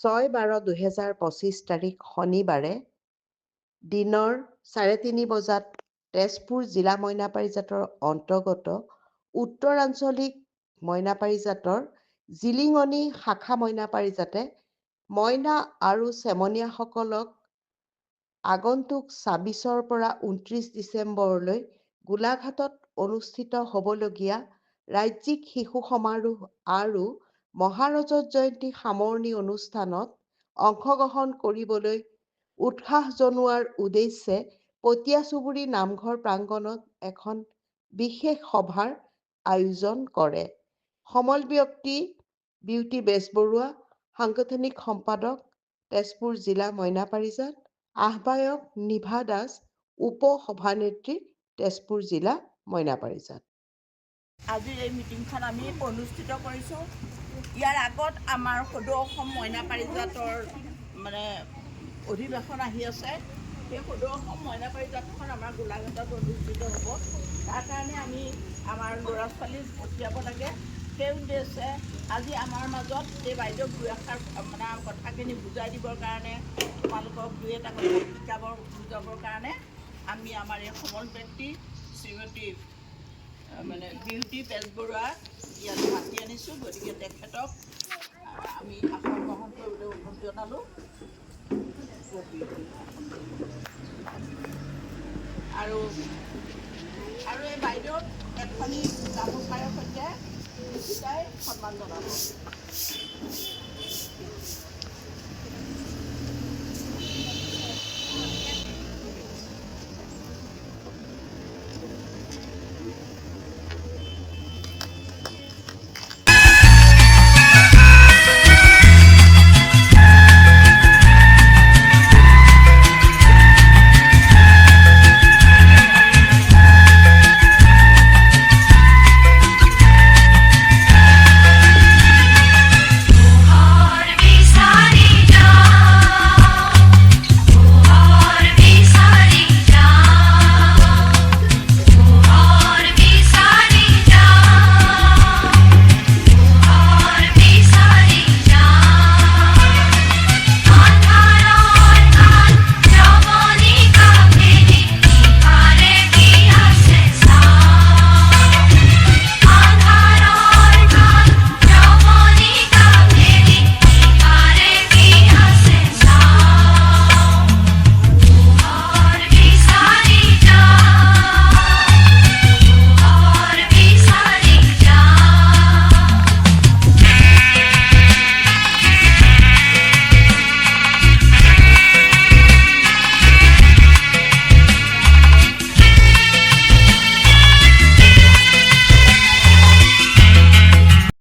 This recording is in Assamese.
6/12/2025 তাৰিখ শনিবাৰে দিনৰ 3:30 বজাত তেজপুৰ জিলা মইনা পাৰিজাতৰ অন্তৰ্গত উত্তৰ আঞ্চলিক মইনা পাৰিজাতৰ জিলিঙনি শাখা মইনা পাৰিজাতে মইনা আৰু চেমনীয়াসকলক আগন্তুক 26 পৰা 29 ডিচেম্বৰলৈ গোলাঘাটত অনুষ্ঠিত হ'বলগীয়া ৰাজ্যিক শিশু সমাৰোহ আৰু মহাৰজত জয়ন্তী সামৰণি অনুষ্ঠানত অংশগ্ৰহণ কৰিবলৈ উৎসাহ জনোৱাৰ উদ্দেশ্যে পতিয়া চুবুৰী নামঘৰ প্ৰাংগণত এখন বিশেষ সভাৰ আয়োজন কৰে। সমল ব্যক্তি বিউটি বেজবৰুৱা, সাংগঠনিক সম্পাদক তেজপুৰ জিলা মইনা পাৰিজাত, আহ্বায়ক নিভা দাস, উপ সভানেত্ৰী তেজপুৰ জিলা মইনা পাৰিজাত। আজিৰ এই মিটিংখন আমি অনুষ্ঠিত কৰিছোঁ। ইয়াৰ আগত আমাৰ সদৌ অসম মইনা পাৰিজাতৰ অধিৱেশন আহি আছে। সেই সদৌ অসম মইনা পাৰিজাতখন আমাৰ গোলাঘাটত অনুষ্ঠিত হ'ব। তাৰ কাৰণে আমি আমাৰ ল'ৰা ছোৱালী পঠিয়াব লাগে। সেই উদ্দেশ্যে আজি আমাৰ মাজত এই বাইদেউক দুই এষাৰ কথাখিনি বুজাই দিবৰ কাৰণে, তোমালোকক দুই এটা কথা বুজাবৰ কাৰণে আমি আমাৰ এই সমল ব্যক্তি শ্ৰীমতী বিউটি বেজবৰুৱা ইয়াত মাতি আনিছোঁ। গতিকে তেখেতক আমি আসন গ্ৰহণ কৰিবলৈ অনুৰোধ জনালোঁ। আৰু এই বাইদেউক এখনি গামোচাৰ সৈতে সন্মান জনালোঁ।